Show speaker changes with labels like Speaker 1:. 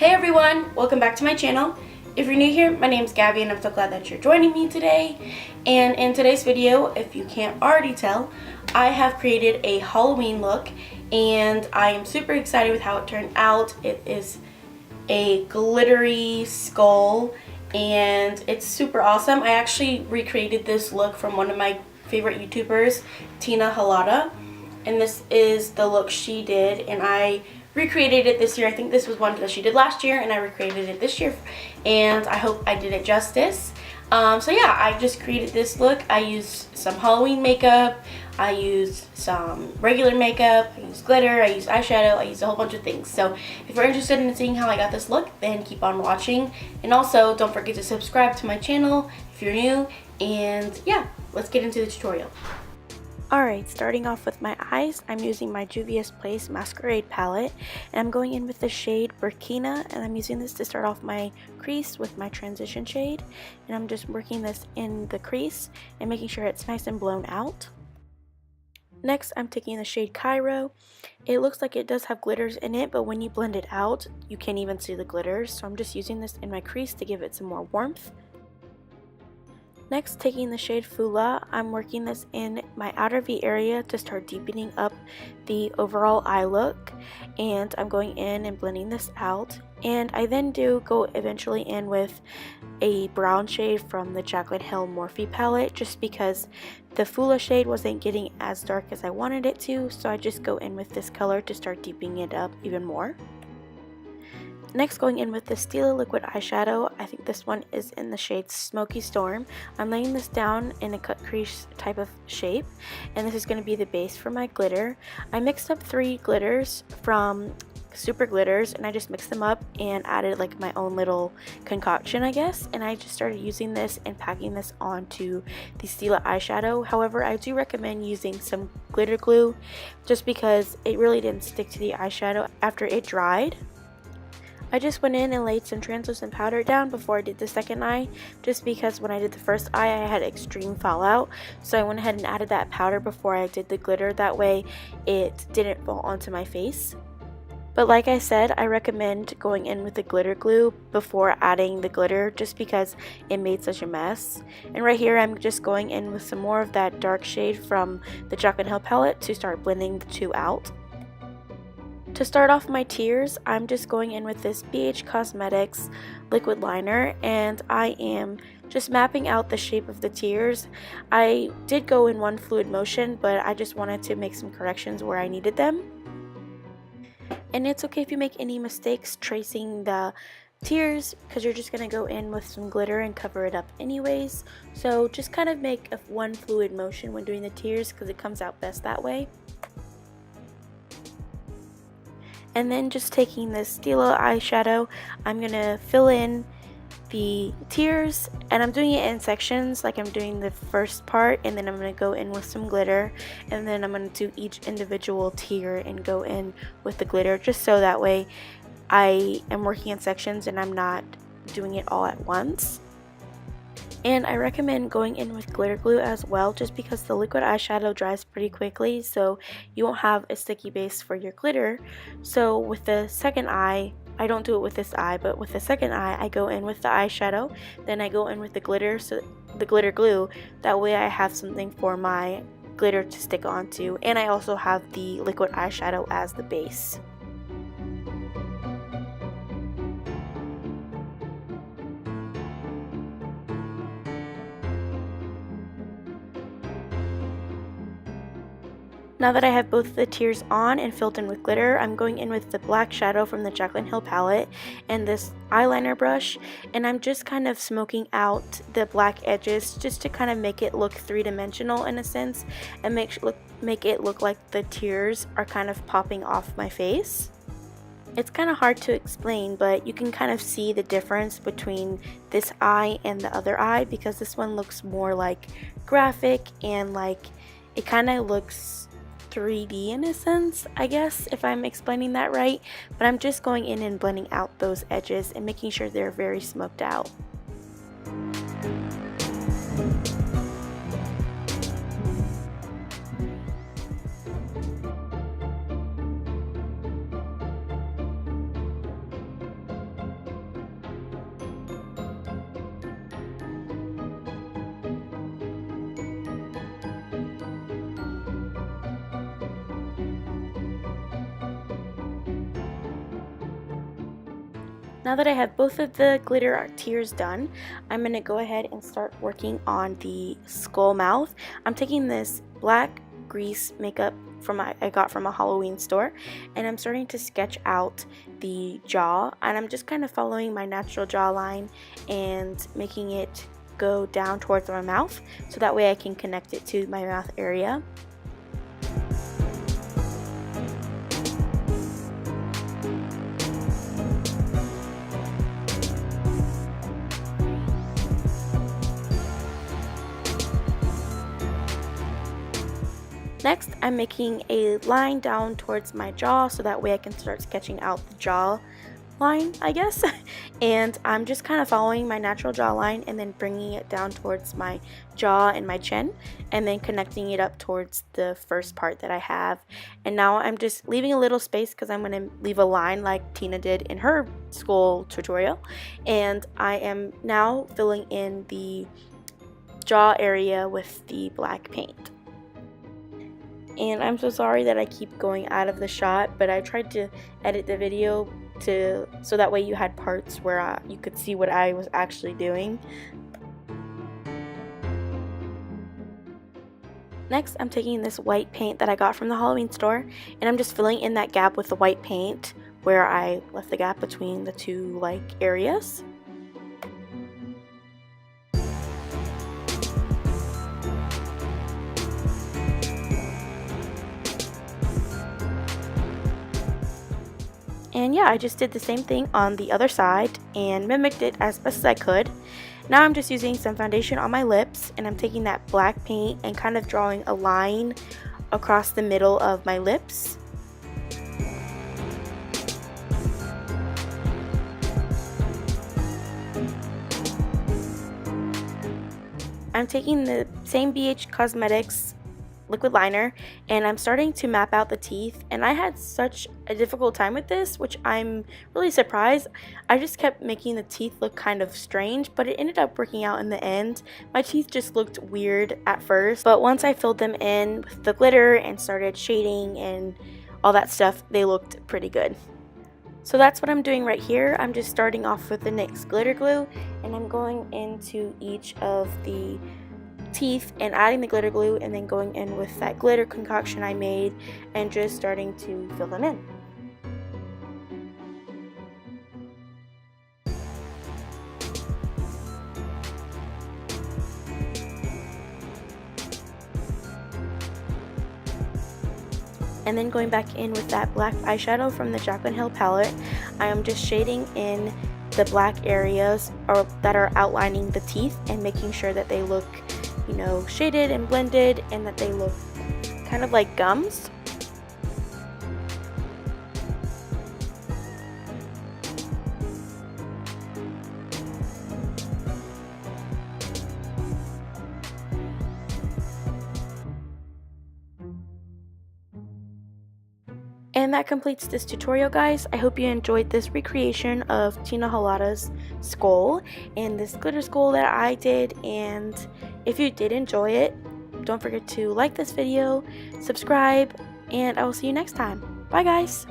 Speaker 1: Hey everyone, welcome back to my channel. If you're new here, my name is Gabby and I'm so glad that you're joining me today. And in today's video, if you can't already tell, I have created a Halloween look and I am super excited with how it turned out. It is a glittery skull and it's super awesome. I actually recreated this look from one of my favorite YouTubers, Tina Halada, and this is the look she did, and I recreated it this year. I think this was one that she did last year and I recreated it this year, and I hope I did it justice. So yeah, I just created this look. I used some Halloween makeup, I used some regular makeup, I used glitter, I used eyeshadow, I used a whole bunch of things. So if you're interested in seeing how I got this look, then keep on watching. And also don't forget to subscribe to my channel if you're new. And yeah, let's get into the tutorial. Alright, starting off with my eyes, I'm using my Juvia's Place Mascarade palette, and I'm going in with the shade Burkina, and I'm using this to start off my crease with my transition shade, and I'm just working this in the crease and making sure it's nice and blown out. Next, I'm taking the shade Cairo. It looks like it does have glitters in it, but when you blend it out, you can't even see the glitters, so I'm just using this in my crease to give it some more warmth. Next, taking the shade Fula, I'm working this in my outer V area to start deepening up the overall eye look, and I'm going in and blending this out. And I then do go eventually in with a brown shade from the Jaclyn Morphe palette, just because the Fula shade wasn't getting as dark as I wanted it to, so I just go in with this color to start deepening it up even more. Next, going in with the Stila liquid eyeshadow. I think this one is in the shade Smoky Storm. I'm laying this down in a cut crease type of shape, and this is going to be the base for my glitter. I mixed up 3 glitters from Super Glitters, and I just mixed them up and added like my own little concoction, I guess, and I just started using this and packing this onto the Stila eyeshadow. However, I do recommend using some glitter glue just because it really didn't stick to the eyeshadow after it dried. I just went in and laid some translucent powder down before I did the second eye, just because when I did the first eye I had extreme fallout, so I went ahead and added that powder before I did the glitter. That way it didn't fall onto my face. But like I said, I recommend going in with the glitter glue before adding the glitter just because it made such a mess. And right here I'm just going in with some more of that dark shade from the Jaclyn palette to start blending the two out. To start off my tears, I'm just going in with this BH Cosmetics liquid liner, and I am just mapping out the shape of the tears. I did go in one fluid motion, but I just wanted to make some corrections where I needed them. And it's okay if you make any mistakes tracing the tears, because you're just going to go in with some glitter and cover it up anyways. So just kind of make a one fluid motion when doing the tears because it comes out best that way. And then just taking this Stila eyeshadow, I'm going to fill in the tears, and I'm doing it in sections, like I'm doing the first part, and then I'm going to go in with some glitter, and then I'm going to do each individual tear and go in with the glitter, just so that way I am working in sections and I'm not doing it all at once. And I recommend going in with glitter glue as well, just because the liquid eyeshadow dries pretty quickly, so you won't have a sticky base for your glitter. So with the second eye, I don't do it with this eye, but with the second eye I go in with the eyeshadow, then I go in with the glitter, so the glitter glue, that way I have something for my glitter to stick onto, and I also have the liquid eyeshadow as the base. Now that I have both the tears on and filled in with glitter, I'm going in with the black shadow from the Jaclyn palette and this eyeliner brush, and I'm just kind of smoking out the black edges just to kind of make it look three-dimensional in a sense, and make it look like the tears are kind of popping off my face. It's kind of hard to explain, but you can kind of see the difference between this eye and the other eye, because this one looks more like graphic and like it kind of looks 3D in a sense, I guess, if I'm explaining that right. But I'm just going in and blending out those edges and making sure they're very smoked out. Now that I have both of the glitter tiers done, I'm going to go ahead and start working on the skull mouth. I'm taking this black grease makeup I got from a Halloween store, and I'm starting to sketch out the jaw, and I'm just kind of following my natural jawline and making it go down towards my mouth so that way I can connect it to my mouth area. Next, I'm making a line down towards my jaw so that way I can start sketching out the jaw line, I guess. And I'm just kind of following my natural jawline and then bringing it down towards my jaw and my chin, and then connecting it up towards the first part that I have. And now I'm just leaving a little space because I'm going to leave a line like Tina did in her school tutorial. And I am now filling in the jaw area with the black paint. And I'm so sorry that I keep going out of the shot, but I tried to edit the video so that way you had parts where you could see what I was actually doing. Next, I'm taking this white paint that I got from the Halloween store, and I'm just filling in that gap with the white paint where I left the gap between the two areas. And yeah, I just did the same thing on the other side and mimicked it as best as I could. Now I'm just using some foundation on my lips, and I'm taking that black paint and kind of drawing a line across the middle of my lips. I'm taking the same BH Cosmetics liquid liner, and I'm starting to map out the teeth, and I had such a difficult time with this, which I'm really surprised. I just kept making the teeth look kind of strange, but it ended up working out in the end. My teeth just looked weird at first, but once I filled them in with the glitter and started shading and all that stuff, they looked pretty good. So that's what I'm doing right here. I'm just starting off with the NYX Glitter Glue, and I'm going into each of the teeth and adding the glitter glue, and then going in with that glitter concoction I made and just starting to fill them in. And then going back in with that black eyeshadow from the Jaclyn Hill palette, I am just shading in the black areas that are outlining the teeth and making sure that they look, you know, shaded and blended, and that they look kind of like gums. And that completes this tutorial, guys. I hope you enjoyed this recreation of Tina Halada's skull and this glitter skull that I did. And if you did enjoy it, don't forget to like this video, subscribe, and I will see you next time. Bye, guys!